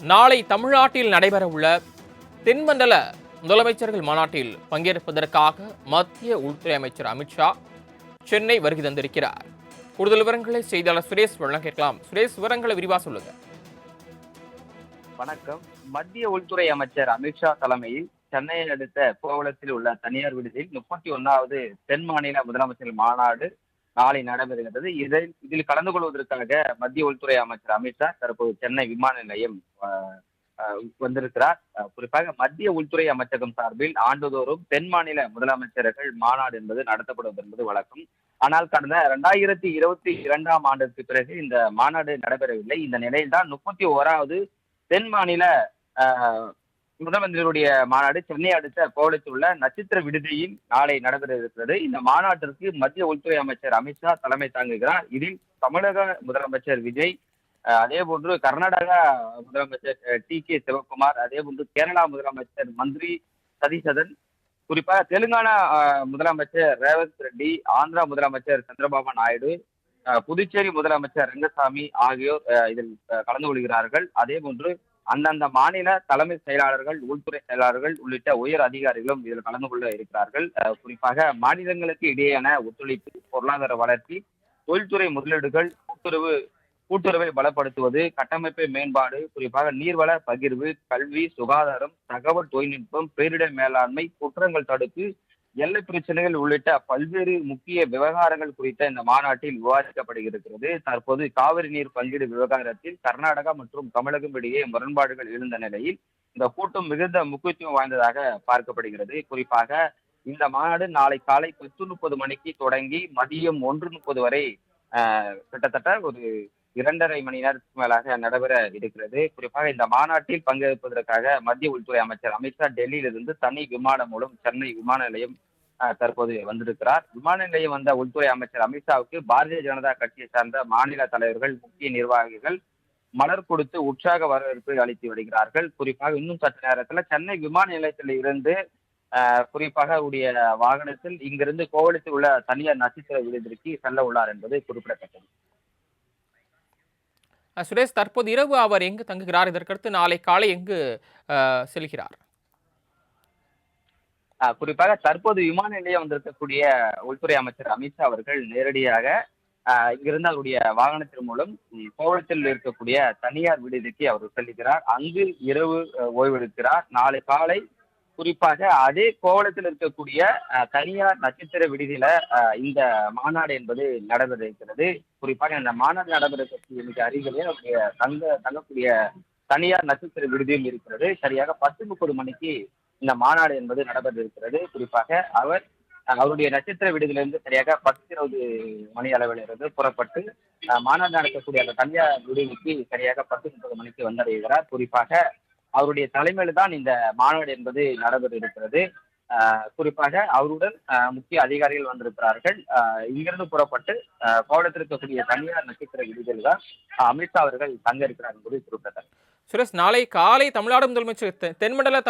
நாளை தமிழ்நாட்டில் நடைபெறவுள்ள தென்மண்டல முதலமைச்சர்கள் மாநாட்டில் பங்கேற்பதற்காக மத்திய உள்துறை அமைச்சர் அமித்ஷா சென்னை வருகை தந்திருக்கிறார். கூடுதல் விவரங்களை செய்தியாளர் சுரேஷ் வழங்க கேட்கலாம். சுரேஷ், விவரங்களை விரிவா சொல்லுங்க. வணக்கம். மத்திய உள்துறை அமைச்சர் அமித்ஷா தலைமையில் சென்னையை அடுத்த கோவளத்தில் உள்ள தனியார் விடுதியில் 31வது தென் மாநில முதலமைச்சர்கள் மாநாடு நாளை நடைபெறுகிறது. இதில் கலந்து கொள்வதற்காக மத்திய உள்துறை அமைச்சர் அமித்ஷா தற்போது சென்னை விமான நிலையம் வந்திருக்கிறார். குறிப்பாக மத்திய உள்துறை அமைச்சகம் சார்பில் ஆண்டுதோறும் தென் மாநில முதலமைச்சர்கள் மாநாடு என்பது நடத்தப்படுவது என்பது வழக்கம். ஆனால் கடந்த 2022ஆம் ஆண்டிற்கு பிறகு இந்த மாநாடு நடைபெறவில்லை. இந்த நிலையில்தான் 31வது தென் மாநில முதலமைச்சருடைய மாநாடு சென்னை அடுத்த கோவளத்தில் உள்ள நட்சத்திர விடுதியில் நாளை நடைபெற இருக்கிறது. இந்த மாநாட்டிற்கு மத்திய உள்துறை அமைச்சர் அமித்ஷா தலைமை தாங்குகிறார். இதில் தமிழக முதலமைச்சர் விஜய், அதே போன்று கர்நாடகா முதலமைச்சர் டி.கே. சிவகுமார், அதே போன்று கேரளா முதலமைச்சர் மந்திரி சதீசதன், குறிப்பாக தெலுங்கானா முதலமைச்சர் ரேவந்த் ரெட்டி, ஆந்திரா முதலமைச்சர் சந்திரபாபு நாயுடு, புதுச்சேரி முதலமைச்சர் ரங்கசாமி ஆகியோர் இதில் கலந்து கொள்கிறார்கள். அதே போன்று அந்தந்த மாநில தலைமை செயலாளர்கள், உள்துறை செயலாளர்கள் உள்ளிட்ட உயர் அதிகாரிகளும் இதில் கலந்து கொள்ள இருக்கிறார்கள். குறிப்பாக மாநிலங்களுக்கு இடையேயான ஒத்துழைப்பு, பொருளாதார வளர்ச்சி, தொழில்துறை முதலீடுகள், கூட்டுறவை பலப்படுத்துவது, கட்டமைப்பு மேம்பாடு, குறிப்பாக நீர்வள பகிர்வு, கல்வி, சுகாதாரம், தகவல் தொழில்நுட்பம், பேரிடர் மேலாண்மை, குற்றங்கள் தடுப்பு, எல்லை பிரச்சனைகள் உள்ளிட்ட பல்வேறு முக்கிய விவகாரங்கள் குறித்த இந்த மாநாட்டில் விவாதிக்கப்படுகிறது. தற்போது காவிரி நீர் பங்கீடு விவகாரத்தில் கர்நாடகா மற்றும் தமிழகம் இடையே முரண்பாடுகள் எழுந்த நிலையில் இந்த கூட்டம் மிகுந்த முக்கியத்துவம் வாய்ந்ததாக பார்க்கப்படுகிறது. குறிப்பாக இந்த மாநாடு நாளை காலை 10:30 மணிக்கு தொடங்கி மதியம் 1:30 வரை கிட்டத்தட்ட ஒரு 2.5 மணி நேரத்துக்கு மேலாக நடைபெற இருக்கிறது. குறிப்பாக இந்த மாநாட்டில் பங்கேற்பதற்காக மத்திய உள்துறை அமைச்சர் அமித்ஷா டெல்லியிலிருந்து தனி விமானம் மூலம் சென்னை விமான நிலையம் தற்போது வந்திருக்கிறார். விமான நிலையம் வந்த உள்துறை அமைச்சர் அமித்ஷாவுக்கு பாரதிய ஜனதா கட்சியை சார்ந்த மாநில தலைவர்கள், முக்கிய நிர்வாகிகள் மலர் கொடுத்து உற்சாக வரவேற்பு அளித்து வருகிறார்கள். குறிப்பாக இன்னும் சற்று நேரத்தில் சென்னை விமான நிலையத்தில் இருந்து குறிப்பாக உடைய வாகனத்தில் இங்கிருந்து கோவளத்தில் உள்ள தனியார் நட்சத்திர விடுதிக்கு செல்ல உள்ளார் என்பது குறிப்பிடத்தக்கது. சுரேஷ், தற்போது இரவு அவர் எங்கு தங்குகிறார்? இதற்கடுத்து நாளை காலை எங்கு செல்கிறார்? குறிப்பாக தற்போது விமான நிலையம் வந்திருக்கக்கூடிய உள்துறை அமைச்சர் அமித்ஷா அவர்கள் நேரடியாக இங்கிருந்து அவருடைய வாகனத்தின் மூலம் கோவளத்தில் இருக்கக்கூடிய தனியார் விடுதிக்கு அவர் செல்கிறார். அங்கு இரவு ஓய்வெடுக்கிறார். நாளை காலை குறிப்பாக அதே கோவளத்தில் இருக்கக்கூடிய தனியார் நட்சத்திர விடுதியில இந்த மாநாடு என்பது நடைபெற இருக்கிறது. குறிப்பாக இந்த மாநாடு நடைபெறக்கூடிய மிக அருகிலே அவருடைய தங்கக்கூடிய தனியார் நட்சத்திர விடுதியும் இருக்கிறது. சரியாக 10:30 மணிக்கு இந்த மாநாடு என்பது நடைபெற இருக்கிறது. குறிப்பாக அவருடைய நட்சத்திர விடுதியிலிருந்து சரியாக 10:20 மணி அளவிலிருந்து புறப்பட்டு மாநாடு நடக்கக்கூடிய அந்த தனியார் விடுதிக்கு சரியாக 10:30 மணிக்கு வந்தடைகிறார். குறிப்பாக அவருடைய தலைமையில் தான் இந்த மாநாடு என்பது நடைபெற இருக்கிறது. குறிப்பாக அவருடன் முக்கிய அதிகாரிகள் வந்திருக்கிறார்கள். இங்கிருந்து புறப்பட்டு கோவளத்தில் இருக்கக்கூடிய தனியார் நட்சத்திர விடுதியில் தான் அமித்ஷா அவர்கள் தங்க இருக்கிறார் என்பது குறிப்பிடத்தக்கது. சுரேஷ், நாளை காலை தமிழ்நாடு முதலமைச்சர் தென்மண்டல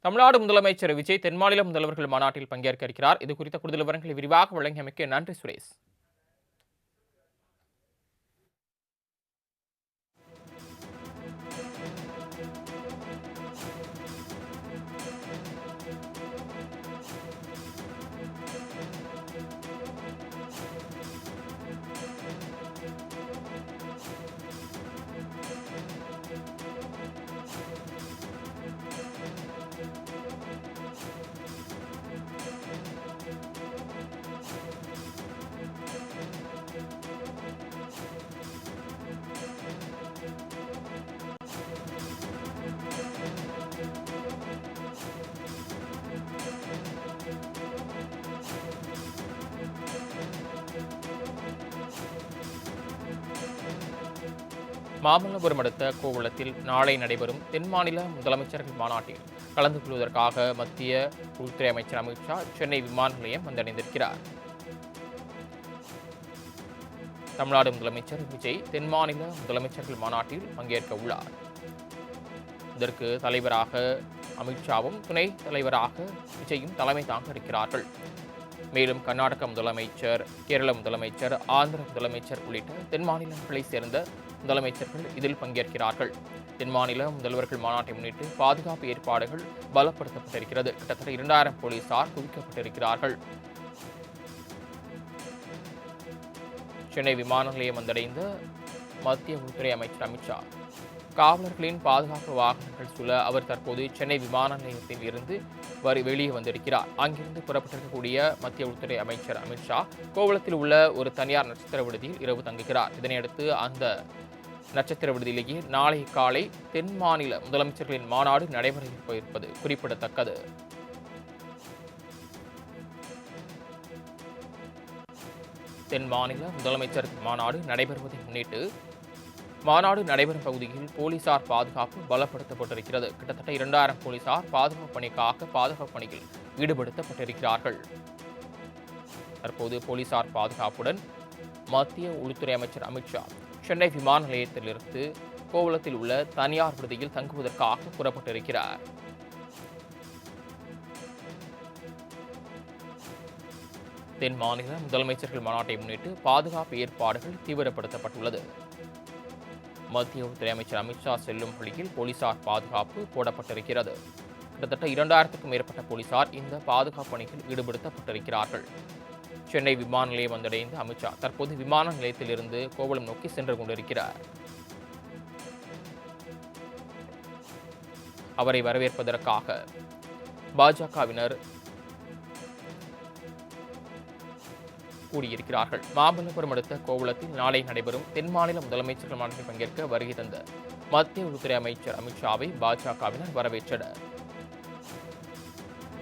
தமிழ்நாடு முதலமைச்சர் விஜய் தென் மாநில முதல்வர்கள் மாநாட்டில் பங்கேற்க இருக்கிறார். இது குறித்த கூடுதல் விவரங்களை விரிவாக வழங்கியமைக்க நன்றி சுரேஷ். மாமல்லபுரம் அடுத்த கோவளத்தில் நாளை நடைபெறும் தென் மாநில முதலமைச்சர்கள் மாநாட்டில் கலந்து கொள்வதற்காக மத்திய உள்துறை அமைச்சர் அமித்ஷா சென்னை விமான நிலையம் வந்தடைந்திருக்கிறார். தமிழ்நாடு முதலமைச்சர் விஜய் தென் மாநில முதலமைச்சர்கள் மாநாட்டில் பங்கேற்க உள்ளார். இதற்கு தலைவராக அமித்ஷாவும் துணை தலைவராக விஜயும் தலைமை தாங்க இருக்கிறார்கள். மேலும் கர்நாடக முதலமைச்சர், கேரள முதலமைச்சர், ஆந்திர முதலமைச்சர் உள்ளிட்ட தென் மாநிலங்களைச் சேர்ந்த முதலமைச்சர்கள் இதில் பங்கேற்கிறார்கள். தென் மாநில முதல்வர்கள் மாநாட்டை முன்னிட்டு பாதுகாப்பு ஏற்பாடுகள் பலப்படுத்தப்பட்டிருக்கிறது. கிட்டத்தட்ட 2000 போலீசார் குவிக்கப்பட்டிருக்கிறார்கள். சென்னை விமான நிலையம் வந்தடைந்த மத்திய உள்துறை அமைச்சர் அமித்ஷா காவலர்களின் பாதுகாப்பு வாகனங்கள் சூழ அவர் தற்போது சென்னை விமான நிலையத்தில் இருந்து வெளியே வந்திருக்கிறார். அங்கிருந்து புறப்பட்டிருக்கக்கூடிய மத்திய உள்துறை அமைச்சர் அமித்ஷா கோவளத்தில் உள்ள ஒரு தனியார் நட்சத்திர விடுதியில் இரவு தங்குகிறார். இதனையடுத்து அந்த நட்சத்திர விடுதியிலேயே நாளை காலை தென் மாநில முதலமைச்சர்களின் மாநாடு நடைபெற இருப்பது குறிப்பிடத்தக்கது. தென் மாநில முதலமைச்சர் மாநாடு நடைபெறுவதை முன்னிட்டு மாநாடு நடைபெறும் பகுதியில் போலீசார் பாதுகாப்பு பலப்படுத்தப்பட்டிருக்கிறது. கிட்டத்தட்ட 2000 போலீசார் பாதுகாப்பு பணிக்காக பாதுகாப்பு பணியில் ஈடுபடுத்தப்பட்டிருக்கிறார்கள். தற்போது போலீசார் பாதுகாப்புடன் மத்திய உள்துறை அமைச்சர் அமித்ஷா சென்னை விமான நிலையத்திலிருந்து கோவளத்தில் உள்ள தனியார் விடுதியில் தங்குவதற்காக புறப்பட்டிருக்கிறார். தென் மாநில முதலமைச்சர்கள் மாநாட்டை முன்னிட்டு பாதுகாப்பு ஏற்பாடுகள் தீவிரப்படுத்தப்பட்டுள்ளது. மத்திய உள்துறை அமைச்சர் அமித்ஷா செல்லும் வழியில் போலீசார் பாதுகாப்பு போடப்பட்டிருக்கிறது. கிட்டத்தட்ட 2000க்கும் மேற்பட்ட போலீசார் இந்த பாதுகாப்பு பணியில் ஈடுபடுத்தப்பட்டிருக்கிறார்கள். சென்னை விமான நிலையம் வந்தடைந்த அமித்ஷா தற்போது விமான நிலையத்திலிருந்து கோவளம் நோக்கி சென்று கொண்டிருக்கிறார். அவரை வரவேற்பதற்காக பாஜகவினர் கூடியிருக்கிறார்கள். மாமல்லபுரம் அடுத்த கோவளத்தில் நாளை நடைபெறும் தென் மாநில முதலமைச்சர்கள் மாநாட்டில் பங்கேற்க வருகை தந்த மத்திய உள்துறை அமைச்சர் அமித்ஷாவை பாஜகவினர் வரவேற்றனர்.